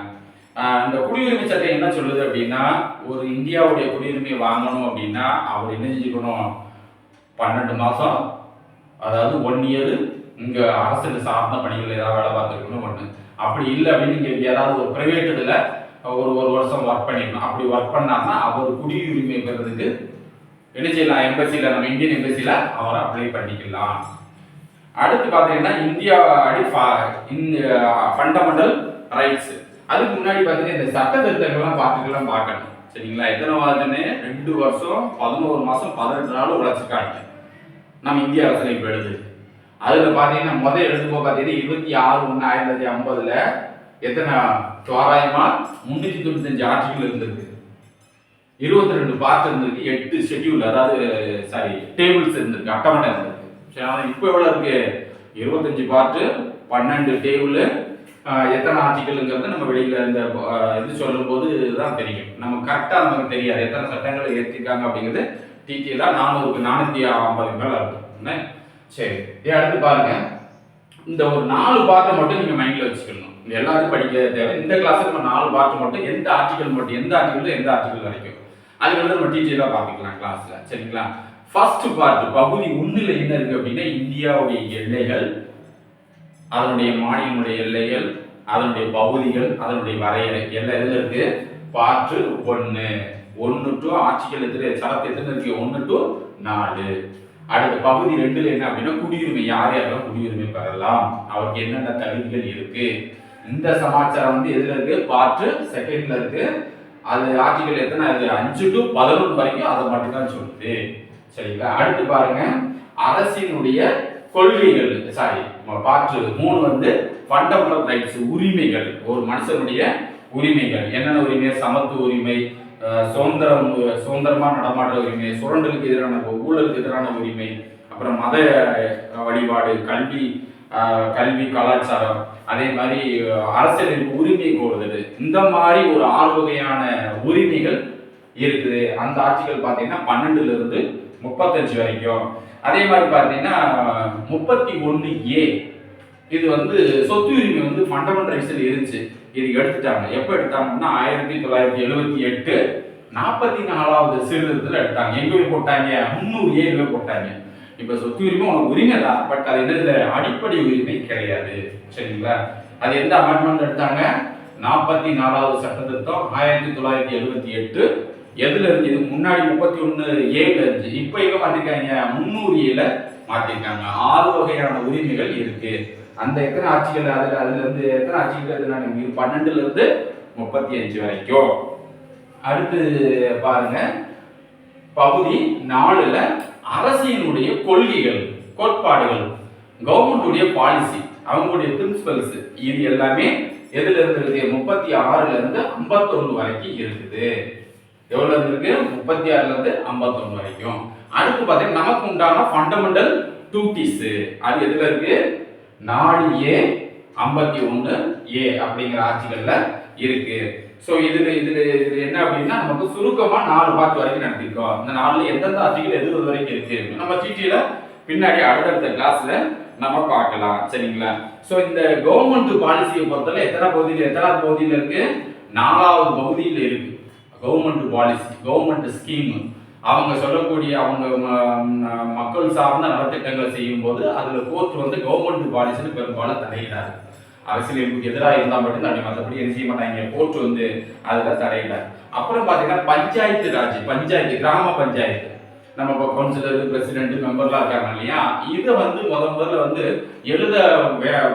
இந்த குடியுரிமை சட்டம் என்ன சொல்லுது அப்படின்னா ஒரு இந்தியாவுடைய குடியுரிமையை வாங்கணும் அப்படின்னா அவர் என்ன செஞ்சுக்கணும்? 12 மாசம், அதாவது 1 year இங்க அரசு சார்ந்த பணிகள் ஏதாவது வேலை பார்த்துருக்கணும். ஒன்று அப்படி இல்லை அப்படின்னு இங்க ஏதாவது ஒரு பிரைவேட் இதுல ஒரு வருஷம் ஒர்க் பண்ணிடணும். அப்படி ஒர்க் பண்ணாருன்னா அவர் குடியுரிமை பெறதுக்கு என்ன செய்யலாம்? எம்பசியில், நம்ம இந்தியன் எம்பசியில் அவரை அப்ளை பண்ணிக்கலாம். அடுத்து பார்த்தீங்கன்னா இந்தியா ஃபண்டமெண்டல் ரைட்ஸ். அதுக்கு முன்னாடி பார்த்தீங்கன்னா இந்த சட்ட திருத்தங்கள்லாம் பார்க்கணும் சரிங்களா. எத்தனை வாரத்துன்னு 2 வருஷம் 11 மாசம் 18 நாள் உழைச்சிருக்காங்க நம்ம இந்திய அரசியலமைப்பு எழுது. அதுல பாத்தீங்கன்னா முதல் எழுதும்போது பாத்தீங்கன்னா 26/1/1950 எத்தனை தோராயமா 395 ஆர்டிகல் இருந்திருக்கு, 22 பார்ட் இருந்திருக்கு, 8 ஷெட்யூல் அதாவது டேபிள்ஸ் இருந்திருக்கு, அட்டவணை இருந்திருக்கு. இப்போ எவ்வளவு இருக்கு? 25 பார்ட், 12 டேபிள், எத்தனை ஆர்டிகல்ங்கிறது நம்ம வெளியில இந்த இது சொல்லும் போது தான் தெரியும். நம்ம கரெக்டா நமக்கு தெரியாது எத்தனை சட்டங்களை ஏற்றிருக்காங்க அப்படிங்கிறது. டீட்டெயிலா 450 மேல இருக்கும். சரி, அடுத்து பாருங்க, இந்த ஒரு 4 பார்ட்டை மட்டும் நீங்க மைண்ட்ல வச்சுக்கணும். எல்லாரும் படிக்க தேவை. இந்த கிளாஸ்ல நம்ம 4 பார்ட் மட்டும், எந்த ஆர்டிகல் மட்டும், எந்த ஆர்டிகல் வரைக்கும், அதுக்கு வந்து நம்ம டீட்டெயிலா பார்த்துக்கலாம் கிளாஸ்ல. சரிங்களா. ஃபர்ஸ்ட் பார்ட் பகுதி 1ல என்ன இருக்கு அப்படின்னா இந்தியாவுடைய எல்லைகள், அதனுடைய மாநிலங்களுடைய எல்லைகள், அதனுடைய பகுதிகள், அதனுடைய வரையறை எல்லாம் எதுல இருக்கு? பார்ட் 1 டு ஆர்டிகல் சரத்து எத்தனை இருக்கு? 1 to 4. அடுத்த பகுதி 2ல என்ன அப்படின்னா குடியுரிமை, யார் யாரெல்லாம் குடியுரிமை பெறலாம், அவருக்கு என்னென்ன தகுதிகள் இருக்கு, இந்த சமாச்சாரம் வந்து எதுல இருக்கு? பார்ட் 2ல இருக்கு. அது ஆர்டிகல் எத்தனை? அது 5 to 11 வரைக்கும் அதை மட்டும் தான் சொல்லுது. சரிங்களா. அடுத்து பாருங்க, அரசினுடைய கொள்கைகள், பார்ட் 3 வந்து ஃபண்டமெண்டல் ரைட்ஸ், உரிமைகள், ஒரு மனுஷனுடைய உரிமைகள் என்னென்ன உரிமை? சமத்துவ உரிமை, சுதந்திரமா நடமாடுற உரிமை, சுரண்டலுக்கு எதிரான, ஊழலுக்கு எதிரான உரிமை, அப்புறம் மத வழிபாடு, கல்வி கலாச்சாரம், அதே மாதிரி அரசியல் உரிமை கோருதல், இந்த மாதிரி ஒரு 6 வகையான உரிமைகள் இருக்குது. அந்த ஆட்சிகள் பார்த்தீங்கன்னா 12ல இருந்து 35 வரைக்கும். அதே மாதிரி பார்த்தீங்கன்னா 31A இது வந்து சொத்து உரிமை வந்து ஃபண்டமெண்டல் ரைட்ஸ்ல இருந்துச்சு. இது எடுத்துட்டாங்க. எப்போ எடுத்தாங்கன்னா 1978 44வது சீர்திருத்தத்தில் எடுத்தாங்க. எங்க போய் போட்டாங்க? 300A போட்டாங்க. இப்ப சொத்து உரிமை உனக்கு உரிமை தான், பட் அது என்னதுல அடிப்படை உரிமை கிடையாது. சரிங்களா. அது எந்த அமெண்ட்மெண்ட் எடுத்தாங்க? 44வது சட்ட திருத்தம் 1978. எதுல இருந்து? இது முன்னாடி 31A இருந்துச்சு. இப்ப எங்க மாத்திருக்காங்க? 300A மாத்திருக்காங்க. 6 வகையான உரிமைகள் இருக்கு. அந்த எத்தனை ஆட்சிகள், அதுல இருந்து எத்தனை ஆட்சிகள்? 12ல இருந்து 35 வரைக்கும். அடுத்து பாருங்க, பகுதி 4ல அரசினுடைய கொள்கைகள், கோட்பாடுகள், கவர்மெண்டுடைய பாலிசி, அவங்களுடைய பிரின்சிபல்ஸ், இது எல்லாமே எதுல இருந்து இருக்கு? 36ல இருந்து 51 வரைக்கும் இருக்குது. எவ்வளவு இருக்கு? 36ல இருந்து 51 வரைக்கும். அடுத்து பாத்தீங்கன்னா நமக்கு உண்டான ஃபண்டமெண்டல் டியூட்டிஸ், அது எதுல இருக்கு? 4A 51A அப்படிங்கிற ஆட்சிகள்ல இருக்கு. சோ இதுல என்ன அப்படின்னா நமக்கு சுருக்கமா 4 பார்ட் வரைக்கும் நடத்திருக்கோம். இந்த 4ல எந்தெந்த ஆர்டிகல் எது வரைக்கும் இருக்கு நம்ம டீட்டெயிலா பின்னாடி அடுத்த கிளாஸ்ல நம்ம பார்க்கலாம். சரிங்களா. சோ இந்த கவர்மெண்ட் பாலிசியை பொறுத்தவரை எத்தனாவது பகுதியில இருக்கு? 4வது பகுதியில இருக்கு. கவர்மெண்ட் பாலிசி, கவர்மெண்ட் ஸ்கீம், அவங்க சொல்லக்கூடிய அவங்க மக்கள் சார்ந்த நலத்திட்டங்களை செய்யும் போது அதுல கோர்ட் வந்து கவர்மெண்ட் பாலிசின்னு பெரும்பாலும் தலையிடாது. அரசியலுக்கு எதிராக இருந்தா மட்டும் தான், மற்றபடி என்ன செய்ய மாட்டாங்க, கோர்ட் வந்து அதுல தடையிடாது. அப்புறம் பாத்தீங்கன்னா பஞ்சாயத்து ராஜ், பஞ்சாயத்து, கிராம பஞ்சாயத்து, நம்ம இப்போ கவுன்சிலர், பிரசிடென்ட், மெம்பர்லாம் இருக்காங்க இல்லையா, இதை வந்து முதல்ல வந்து எழுத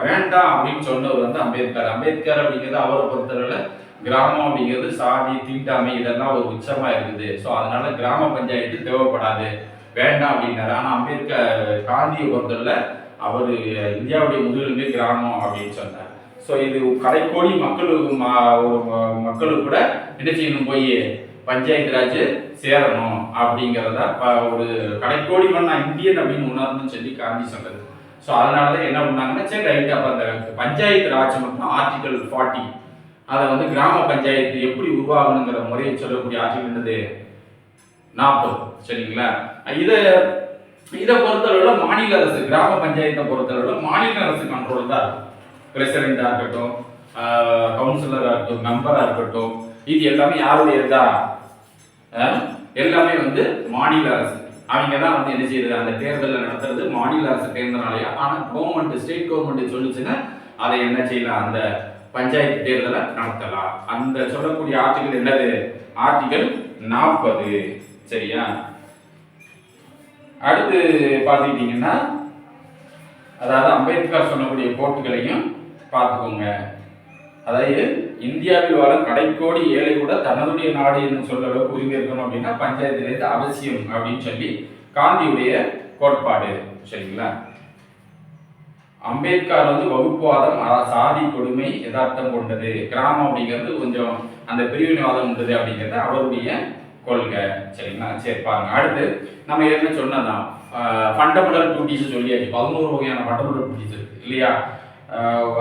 வேண்டாம் அப்படின்னு சொன்னவர் வந்து அம்பேத்கர். அம்பேத்கர் அப்படிங்கிறது அவரை பொறுத்தவரை கிராமம் அப்படிங்கிறது சாதி, தீண்டாமை இதெல்லாம் ஒரு உச்சமா இருக்குது. ஸோ அதனால கிராம பஞ்சாயத்து தேவைப்படாது, வேண்டாம் அப்படின்னாரு. ஆனா அம்பேத்கர் காந்தியை பொறுத்தவரை அவர் இந்தியாவுடைய முதுகெலும்பே கிராமம் அப்படின்னு சொன்னார். ஸோ இது கடைக்கோடி மக்களுக்கு கூட என்ன செய்யணும், போய் பஞ்சாயத்து ராஜ் சேரணும் அப்படிங்கிறத ஒரு கடைக்கோடி நான் இந்தியன் அப்படின்னு உணர்ந்துன்னு சொல்லி காந்தி சொன்னது. ஸோ அதனாலதான் என்ன பண்ணாங்கன்னா, சரி ரைட், அப்ப அந்த பஞ்சாயத்து ராஜ் மட்டும் ஆர்டிகல் 40 அதை வந்து கிராம பஞ்சாயத்து எப்படி உருவாகணுங்கிற முறையை சொல்லக்கூடிய ஆர்டிகல் என்னது 40. சரிங்களா. இதை பொறுத்தளவுல மாநில அரசு, கிராம பஞ்சாயத்தை பொறுத்தளவுல மாநில அரசு கண்ட்ரோல் தான் இருக்கும். பிரசிடென்டா இருக்கட்டும், கவுன்சிலரா இருக்கட்டும், மெம்பரா இருக்கட்டும், இது எல்லாமே யாருடையதா? எல்லாமே வந்து மாநில அரசு. அவங்க தான் வந்து என்ன செய்யுது, அந்த தேர்தலில் நடத்துறது மாநில அரசு தேர்தலாலயா. ஆனா கவர்மெண்ட், ஸ்டேட் கவர்மெண்ட் சொல்லிச்சுன்னா அதை என்ன செய்யலாம், அந்த பஞ்சாயத்து தேர்தலை நடத்தலாம். அந்த சொல்லக்கூடிய ஆர்டிகல் என்னது? ஆர்டிகல் 40. சரியா. அடுத்து பார்த்துக்கிட்டீங்கன்னா, அதாவது அம்பேத்கர் சொல்லக்கூடிய கோட்டுகளையும் பார்த்துக்கோங்க. அதாவது இந்தியாவில் வாழும் கடைக்கோடி ஏழை கூட தன்னுடைய நாடு என்று சொல்ற அளவுக்கு உரிமை இருக்கணும் அப்படின்னா பஞ்சாயத்து ராஜ் அவசியம் அப்படின்னு சொல்லி காந்தியுடைய கோட்பாடு. சரிங்களா? அம்பேத்கர் வந்து வகுப்புவாதம், சாதி கொடுமை யதார்த்தம் கொண்டது, கிராமம் அப்படிங்கிறது கொஞ்சம் அந்த பிரிவினைவாதம் உண்டது அப்படிங்கிறது அவருடைய கொள்கை. சரிங்களா? சரி பாருங்க, அடுத்து நம்ம என்ன சொன்னதான் ஃபண்டமெண்டல் டியூட்டிஸ் சொல்லியாச்சு. 11 வகையான ஃபண்டமெண்டல் டியூட்டிஸ் இருக்கு இல்லையா?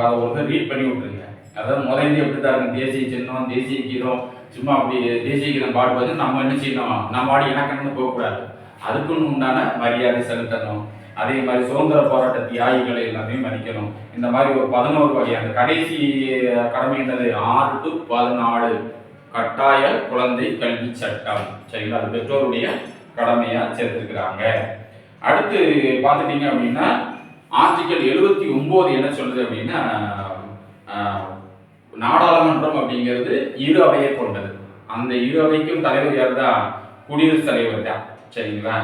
அதை ஒரு ரீட் பண்ணி விட்டுருங்க. அதாவது முதல்ல எப்படி தான் இருக்கு, தேசிய சின்னம், தேசிய கீதம், சும்மா அப்படி தேசிய கீதம் பாடுவது நம்ம என்ன செய்யணும், நம்ம பாடி எனக்குன்னு போகக்கூடாது, அதுக்குன்னு உண்டான மரியாதை செலுத்தணும். அதே மாதிரி சுதந்திர போராட்ட தியாகிகளை எல்லாத்தையும் மதிக்கணும். இந்த மாதிரி ஒரு 11 வகையான கடைசி கடமை என்னது 6 to 14 கட்டாய குழந்தை கல்வி சட்டம். சரிங்களா? அது பெற்றோருடைய கடமையா சேர்த்திருக்கிறாங்க. அடுத்து பார்த்துட்டீங்க அப்படின்னா ஆர்டிகல் 79 என்ன சொல்லுது அப்படின்னா நாடாளுமன்றம் அப்படிங்கிறது இரு அவையை கொண்டது. அந்த இரு அவைக்கும் தலைவர் யார் தான்? குடியரசுத் தலைவர் தான். சரிங்களா?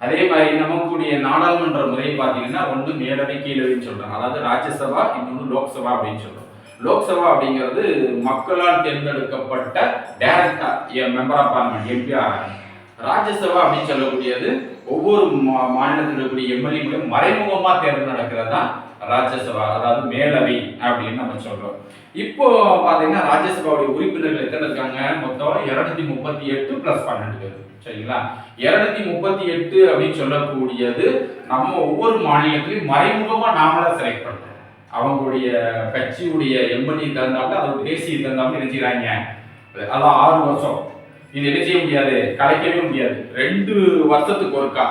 அதே மாதிரி நமக்குடைய நாடாளுமன்ற முறை பார்த்தீங்கன்னா ஒன்று மேலவை கீழவைன்னு சொல்றாங்க. அதாவது ராஜ்யசபா, இன்னொன்று லோக்சபா அப்படின்னு சொல்றோம். லோக்சபா அப்படிங்கிறது மக்களால் தேர்ந்தெடுக்கப்பட்ட டைரக்டா மெம்பர் ஆஃப் பார்லிமெண்ட் எம்பி ஆகிறாங்க. ராஜ்யசபா அப்படின்னு சொல்லக்கூடியது ஒவ்வொரு மாநிலத்தில் இருக்கக்கூடிய எம்எல்ஏங்களும் மறைமுகமா தேர்தல் நடக்கிறது தான் ராஜ்யசபா, அதாவது மேலவை அப்படின்னு நம்ம சொல்றோம். இப்போ பாத்தீங்கன்னா ராஜ்யசபாவுடைய உறுப்பினர்கள் எத்தனை இருக்காங்க? மொத்தம் 238 + 12 பேர். சரிங்களா? 238 அப்படின்னு சொல்லக்கூடியது நம்ம ஒவ்வொரு மாநிலத்திலையும் மறைமுகமா நாமளா செலக்ட் பண்றோம். அவங்களுடைய கட்சியுடைய எம்எல்ஏ தகுந்தாப்புல அதோட தேசிய தகுந்தாப்புல என்ன செய்யறாங்க, அதான் 6 வருஷம். இது என்ன செய்ய முடியாது, கலைக்கவே முடியாது. 2 வருஷத்துக்கு ஒருக்கா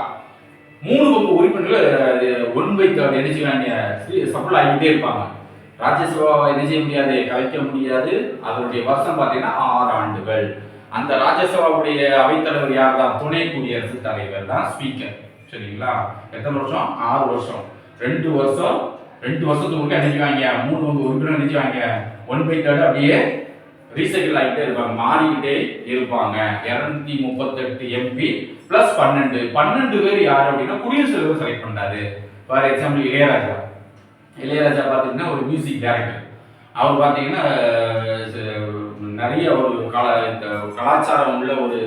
3 பங்கு உறுப்பினர்கள் 1/3 என்ன செய்வாங்க, சஃபல் ஆகிட்டே இருப்பாங்க. ராஜ்யசபா என்ன செய்ய முடியாது, கலைக்க முடியாது. அதனுடைய வருஷம் பார்த்தீங்கன்னா 6 ஆண்டுகள். அந்த ராஜ்யசபாவுடைய அவைத்தலைவர் யார் தான்? துணை குடியரசுத் தலைவர் தான் ஸ்பீக்கர். சரிங்களா? எத்தனை வருஷம்? 6 வருஷம். 2 வருஷம், 2 வருஷத்துக்கு நினைச்சுவாங்க 3 பங்கு உறுப்பினர் நினைச்சுவாங்க 1/3 அப்படியே ரீசைக்கிள் ஆகிட்டே இருப்பாங்க, மாறிக்கிட்டே இருப்பாங்க. 238 எம்பி + 12 பேர் யார் அப்படின்னா குடியரசுத் தலைவர் செலக்ட் பண்றாரு. ஃபார் எக்ஸாம்பிள் இளையராஜா பார்த்தீங்கன்னா ஒரு மியூசிக் டைரக்டர். அவர் பார்த்தீங்கன்னா நிறைய ஒரு கலாச்சாரம் உள்ள ஒரு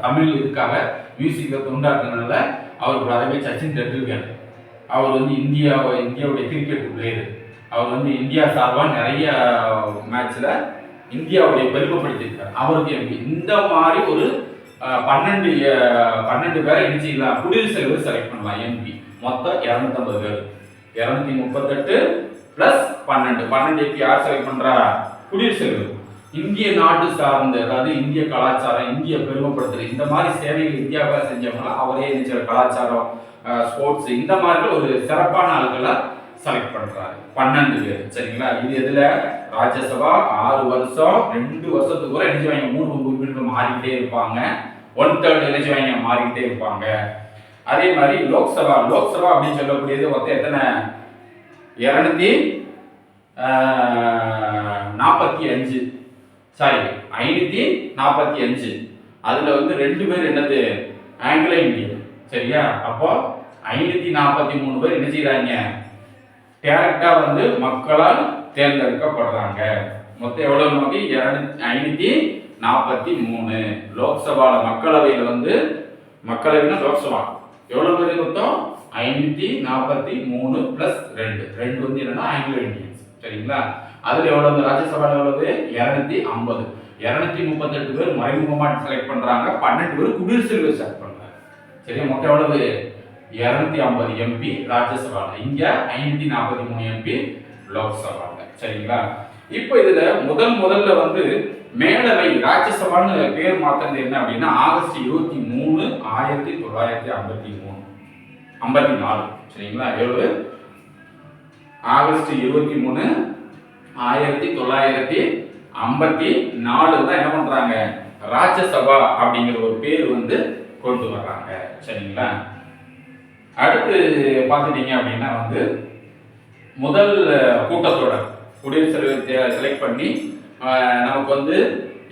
தமிழ் இதுக்காக மியூசிக்கை தொண்டாக்குறதுனால அவருக்கு அதே சச்சின் டெண்டுல்கர். அவர் வந்து இந்தியாவுடைய கிரிக்கெட் பிளேயர். அவர் வந்து இந்தியா சார்பாக நிறைய மேட்ச்ல இந்தியாவுடைய பெருமைப்படுத்தியிருக்கார். அவருக்கு எம்பி. இந்த மாதிரி ஒரு 12 பேரை என்ன செய்யலாம், குடியரசுத் தலைவர் செலக்ட் பண்ணலாம் எம்பி. மொத்தம் 250 பேர். 238 + 12 எம்பி யார் செலக்ட் பண்றா? குடியரசுத் தலைவர். இந்திய நாட்டு சார்ந்த, அதாவது இந்திய கலாச்சாரம், இந்திய பெருமைப்படுத்துறது, இந்த மாதிரி சேவைகள் இந்தியாவுக்காக செஞ்சவங்கள அவரே நினைச்ச கலாச்சாரம், ஸ்போர்ட்ஸ், இந்த மாதிரி ஒரு சிறப்பான ஆளுகளை செலக்ட் பண்றாரு. 12 பேர். சரிங்களா? இது எதுல? ராஜ்யசபா 6 வருஷம். 2 வருஷத்துக்கு கூட நினைச்சுவாங்க 3 உறுப்பினர்கள் மாறிக்கிட்டே இருப்பாங்க. 1/3 நினைச்சுவாங்க மாறிக்கிட்டே இருப்பாங்க. அதே மாதிரி லோக்சபா அப்படின்னு சொல்லக்கூடியது மொத்தம் எத்தனை? 545. அதுல வந்து 2 பேர் என்னது? Anglo Indian. சரியா? அப்போ 543 பேர் என்ன செய்யறாங்க, டைரக்டா வந்து மக்களால் தேர்ந்தெடுக்கப்படுறாங்க. மொத்தம் எவ்வளவு நோக்கி? 543. லோக்சபால மக்களவையில வந்து லோக்சபா எவ்வளவு பேர் மொத்தம்? 543 + 2 வந்து என்னன்னா ஆங்கிலோ இந்தியன்ஸ். சரிங்களா? அதுல எவ்வளவு? ராஜ்யசபால எவ்வளவு? 250. 238 பேர் மறைமுகமா செலக்ட் பண்றாங்க. 12 பேர் குடியரசுத் தலைவர் செலக்ட் பண்றாங்க. சரியா? மொத்தம் எவ்வளவு? 250 எம்பி ராஜ்யசபால. இங்க 543 எம்பி லோக்சபால. சரிங்களா? இப்போ இதுல முதல்ல வந்து மேலவை ராஜ்யசபான்னு பேர் மாத்தினது என்ன அப்படின்னா ஆகஸ்ட் 23, 1954. சரிங்களா? எவ்வளவு? ஆகஸ்ட் 23, 1954 தான் என்ன பண்றாங்க, ராஜ்யசபா அப்படிங்கிற ஒரு பேர் வந்து கொண்டு வர்றாங்க. சரிங்களா? அடுத்து பார்த்துட்டீங்க அப்படின்னா வந்து முதல் கூட்டத்தொடர் குடியரசுத் தலைவர் செலக்ட் பண்ணி நமக்கு வந்து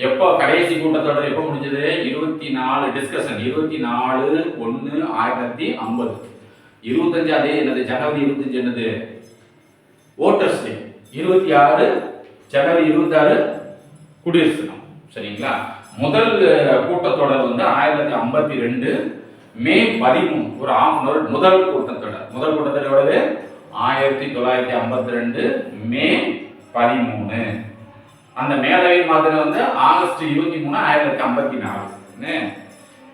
எப்போ கடைசி கூட்டத்தொடர் எப்போ முடிஞ்சது? 24 டிஸ்கஷன் 24/1/1950. 25 அதே என்னது? ஜனவரி 25 என்னது? ஓட்டர்ஸ் டே. 26 ஜனவரி 26 குடியரசு தினம். சரிங்களா? முதல் கூட்டத்தொடர் வந்து 1952 மே 13 ஒரு ½ hour முதல் கூட்டத்தொடர். முதல் கூட்டத்தொடர் 1952 மே 13. அந்த மேலவை மாதிரி வந்து ஆகஸ்ட் 23 1954.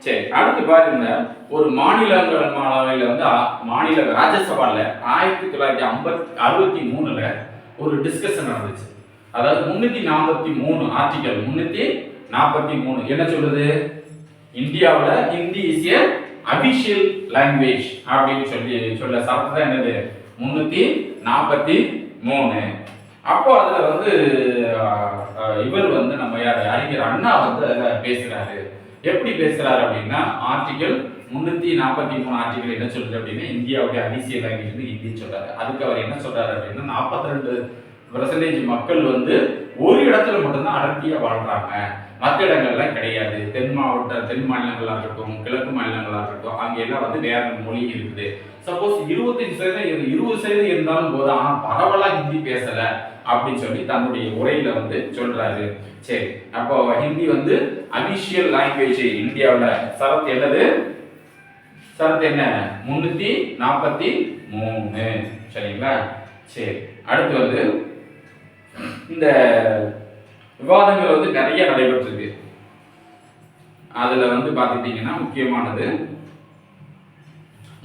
சரி, அடுத்து பாருங்க, ஒரு மாநிலங்களவையில வந்து மாநில ராஜ்யசபால 1963 ஒரு டிஸ்கஷன் நடந்துச்சு. அதாவது 343 ஆர்டிகல் 343 என்ன சொல்லுது? இந்தியாவுல Hindi is a official language அப்படின்னு சொல்ல சரத்து தான் என்னது? 343. அப்போ அதுல வந்து இவர் வந்து நம்ம அறிஞர் அண்ணா வந்து அதுல பேசுறாரு. எப்படி பேசுறாரு அப்படின்னா, ஆர்டிகல் 343 ஆர்டிகல் என்ன சொல்லுது அப்படின்னா, இந்தியாவுடைய அபிஷியல் லாங்குவேஜ் வந்து ஹிந்தி சொல்றாரு. அதுக்கு அவர் என்ன சொல்றாரு அப்படின்னா, 42% மக்கள் வந்து ஒரு இடத்துல மட்டும்தான் அடர்த்தியா வாழ்றாங்க, மற்ற இடங்கள்லாம் கிடையாது. தென் மாநிலங்களா இருக்கட்டும், கிழக்கு மாநிலங்களா இருக்கட்டும், அங்க எல்லாம் வந்து வேற மொழி இருக்குது. சப்போஸ் 20% இருந்தாலும் போது, ஆனா பரவலா ஹிந்தி பேசல அப்படின்னு சொல்லி தன்னுடைய உரையில வந்து சொல்றாரு. சரி, அப்போ ஹிந்தி வந்து அபிஷியல் லாங்குவேஜ் இந்தியாவுல சரத்து என்னது? சரத்து என்ன? 343. சரிங்களா? சரி, அடுத்து வந்து இந்த விவாதங்கள் வந்து நிறைய நடைபெற்றிருக்கு. அதுல வந்து பாத்துட்டீங்கன்னா முக்கியமானது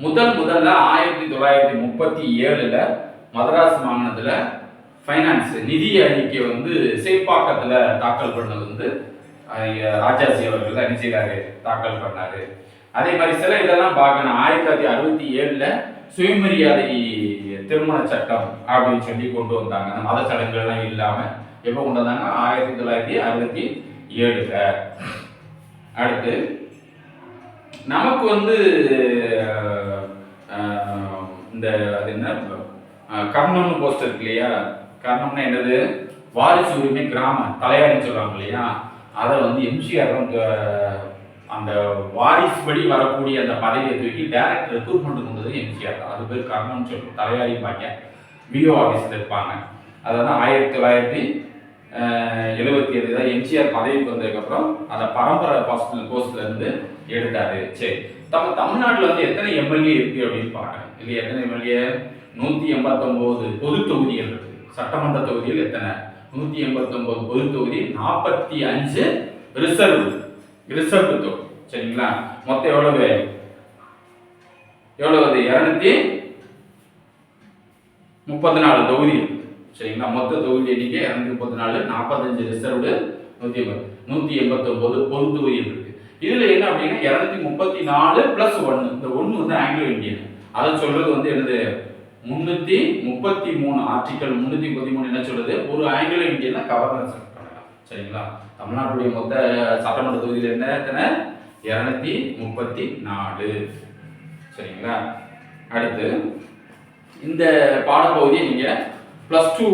முதல்ல 1937 மதராஸ் மாநிலத்துல ஃபைனான்ஸ் நிதி அறிக்கை வந்து சேப்பாக்கத்துல தாக்கல் பண்ணது வந்து ராஜாஜி அவர்கள் தான் என்ன செய்யறாரு? தாக்கல் பண்ணாரு. அதே மாதிரி சில இதெல்லாம் பார்க்கணும். 1967 சுயமரியாதை திருமண சட்டம் அப்படின்னு சொல்லி கொண்டு வந்தாங்க. அந்த மத சடங்குகள்லாம் இல்லாம எப்போ கொண்டு வந்தாங்க? 1967. அடுத்து நமக்கு வந்து இந்த அது என்ன கர்ணம்னு போஸ்டர் இருக்கு இல்லையா? கர்ணம்னா என்னது? வாரிசு உரிமை கிராம தலையாரின்னு சொல்றாங்க இல்லையா? அதை வந்து எம்ஜிஆர் அந்த வாரிசு படி வரக்கூடிய அந்த பதவியை தூக்கி டைரக்ட் ரெக்ரூட்மெண்ட் கொண்டது எம்ஜிஆர் தான். அது பேர் கர்ணம்னு சொல்லி தலையாரி பாக்க விஓ ஆஃபீஸில் இருப்பாங்க. அதான் 1977 தான் எம்ஜிஆர் பதவிக்கு வந்ததுக்கப்புறம் அந்த பரம்பரை போஸ்ட்ல இருந்து எடுத்தாரு. சரி, தமிழ்நாட்டில் வந்து எத்தனை எம்எல்ஏ இருக்கு அப்படின்னு பாருங்க. இல்லை, எத்தனை எம்எல்ஏ? 189 பொது தொகுதிகள் இருக்கு. சட்டமன்ற தொகுதிகள் எத்தனை? 189 பொது தொகுதி, 45 ரிசர்வ் தொகுதி. சரிங்களா? மொத்தம் எவ்வளவு? 234 தொகுதி. சரிங்களா? மொத்த தொகுதி எண்ணிக்கை 234, 45 ரிசர்வ்டு, 189 பொது தொகுதிகள் இருக்கு. இதுல என்ன அப்படின்னா 234 பிளஸ் 1. இந்த 1 வந்து ஆங்கிலோ இந்தியன். அதை சொல்றது வந்து என்னது? 333 ஆர்டிகல் 333 என்ன சொல்லுது? ஒரு ஆங்கிலோ இந்தியன் கவர்னர் செலக்ட் பண்ணலாம். சரிங்களா? தமிழ்நாட்டுடைய மொத்த சட்டமன்ற தொகுதியில் என்ன எத்தனை? 234. சரிங்களா? அடுத்து இந்த பாடப்பகுதியை நீங்க +2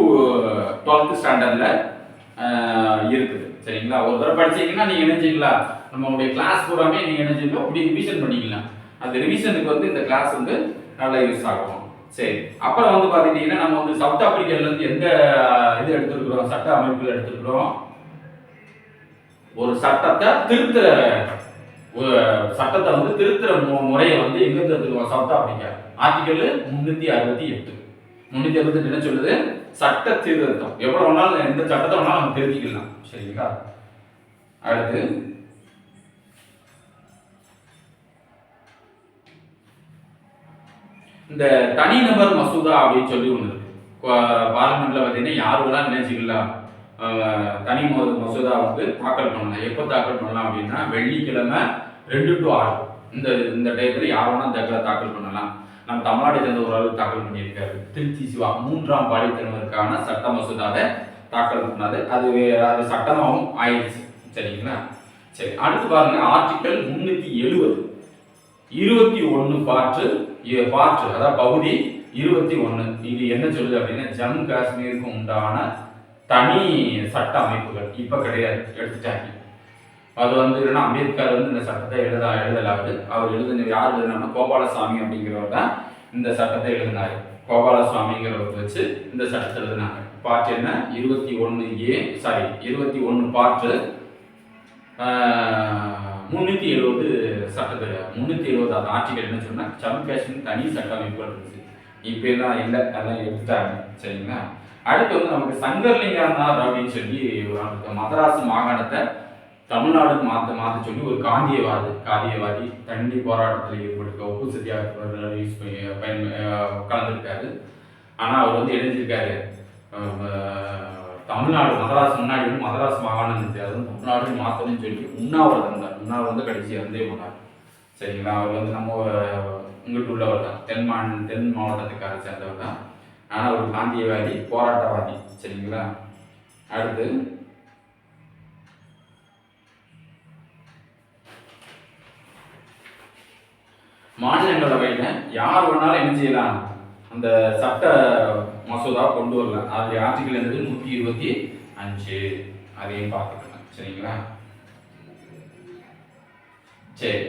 12th ஸ்டாண்டர்ட்ல இருக்குது. சரிங்களா? ஒரு தடவை படிச்சீங்கன்னா நீங்க என்ன செய்யலாம்? நம்மளுடைய கிளாஸ் பூராமே நீங்க என்ன செய்யலாம்? அப்படி ரிவிஷன் பண்ணிக்கலாம். அந்த ரிவிஷனுக்கு வந்து இந்த கிளாஸ் வந்து நல்லா யூஸ் ஆகும். சரி, அப்புறம் வந்து பாத்தீங்கன்னா நம்ம வந்து சவுத் ஆப்பிரிக்கால இருந்து எந்த இது எடுத்துக்கிறோம்? சட்ட அமைப்புகள் எடுத்துக்கிறோம். ஒரு சட்டத்தை வந்து திருத்துற முறையை வந்து எங்க இருந்து எடுத்துக்கிறோம்? South Africa. ஆர்டிகல் 368 என்ன சொல்லுது? சட்ட சீர்திருத்தம். எவ்வளவு வேணாலும் எந்த சட்டத்தை வேணாலும் நம்ம தெரிஞ்சுக்கலாம். சரிங்களா? அடுத்து இந்த தனிநபர் மசோதா அப்படின்னு சொல்லி ஒன்று இருக்கு. பார்லிமெண்ட்ல பார்த்தீங்கன்னா யார் வேணாலும் நினைச்சுக்கலாம் தனி மசோதா வந்து தாக்கல் பண்ணலாம். எப்போ தாக்கல் பண்ணலாம் அப்படின்னா வெள்ளிக்கிழமை 2 to 6 இந்த டயத்தில் யார் வேணாலும் தாக்கல் பண்ணலாம். நம்ம தமிழ்நாட்டை சேர்ந்த ஒரு அளவு தாக்கல் பண்ணியிருக்காரு. திருச்சி சிவா 3ஆம் பாலித்தனருக்கான சட்ட மசோதாவை தாக்கல் பண்ணாது. அது சட்டமாகவும் ஆயிடுச்சு. சரிங்களா? சரி, அடுத்து பாருங்க ஆர்டிகல் 370 21 பாற்று அதாவது பகுதி 21. இது என்ன சொல்லுது அப்படின்னா ஜம்மு காஷ்மீருக்கு உண்டான தனி சட்ட அமைப்புகள் இப்ப கிடையாது, எடுத்துட்டாங்க. அது வந்து இல்லைன்னா அம்பேத்கர் வந்து இந்த சட்டத்தை எழுதலாது. அவர் யார் எழுதினா கோபாலசாமி அப்படிங்கிறவர் தான் இந்த சட்டத்தை எழுதினாரு. கோபாலசுவாமிங்கிறவர் வச்சு இந்த சட்டத்தை எழுதினாங்க. பார்ட் என்ன 21A சாரி 21 பார்ட் 370 சட்டத்தில் 370 அந்த ஆர்டிகல் என்ன சொன்னா ஜம்மு காஷ்மீர் தனி சட்ட அமைப்பு இருந்துச்சு. இப்போ எல்லாம் இல்லை, அதெல்லாம் எடுத்துட்டாங்க. சரிங்களா? அடுத்து வந்து நமக்கு சங்கர்லிங்கனார் அப்படின்னு சொல்லி ஒரு மதராஸ் மாகாணத்தை தமிழ்நாடு மாற்ற சொல்லி ஒரு காந்தியவாதி தண்டி போராட்டத்தில் ஈடுபட்டிருக்க உப்பு சத்தியாகிரக கலந்துருக்காரு. ஆனால் அவர் வந்து எழுதியிருக்காரு தமிழ்நாடு மதராஸ் முன்னாடி வந்து மதராஸ் மாகாணம் இருந்துச்சு, அது வந்து தமிழ்நாடு மாற்றணும்னு சொல்லி உண்ணாவிரதம் கடைசி வந்தே போனார். சரிங்களா? அவர் வந்து நம்ம இங்கிட்டு உள்ளவர் தான், தென் மாவட்டத்துக்கார சேர்ந்தவர் தான். ஆனால் ஒரு காந்தியவாதி போராட்டவாதி. சரிங்களா? அடுத்து மாநிலங்களவையில் யார் வேணாலும் என்ன செய்யலாம், அந்த சட்ட மசோதா கொண்டு வரலாம். அதோடைய ஆர்டிகல் என்னது 125. அதையும் பார்த்துக்கலாம். சரிங்களா? சரி,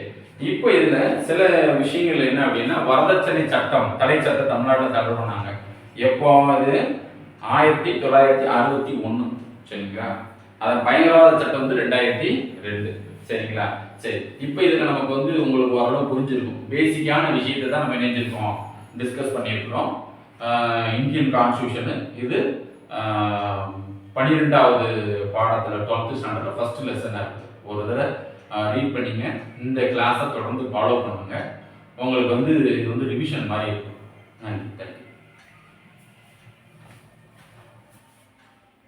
இப்போ இதுல சில விஷயங்கள் என்ன அப்படின்னா, வரதட்சணை சட்டம் தடை சட்டம் தமிழ்நாட்டில் தடை பண்ணாங்க. எப்போவாது 1961. சரிங்களா? அதன் பயங்கரவாத சட்டம் வந்து 2002. சரிங்களா? சரி, இப்போ இதுல நமக்கு வந்து உங்களுக்கு ஓரளவு புரிஞ்சிருக்கும். பேசிக்கான விஷயத்தை தான் நம்ம நினைஞ்சிருக்கோம், டிஸ்கஸ் பண்ணியிருக்கிறோம். இந்தியன் கான்ஸ்டியூஷனு இது 12வது பாடத்தில் 12th ஸ்டாண்டர்டில் ஃபர்ஸ்ட் லெசனாக இருக்குது. ஒரு தடவை ரீட் பண்ணிங்க. இந்த கிளாஸை தொடர்ந்து ஃபாலோ பண்ணுங்க. உங்களுக்கு வந்து இது வந்து ரிவிஷன் மாதிரி இருக்கும். நன்றி.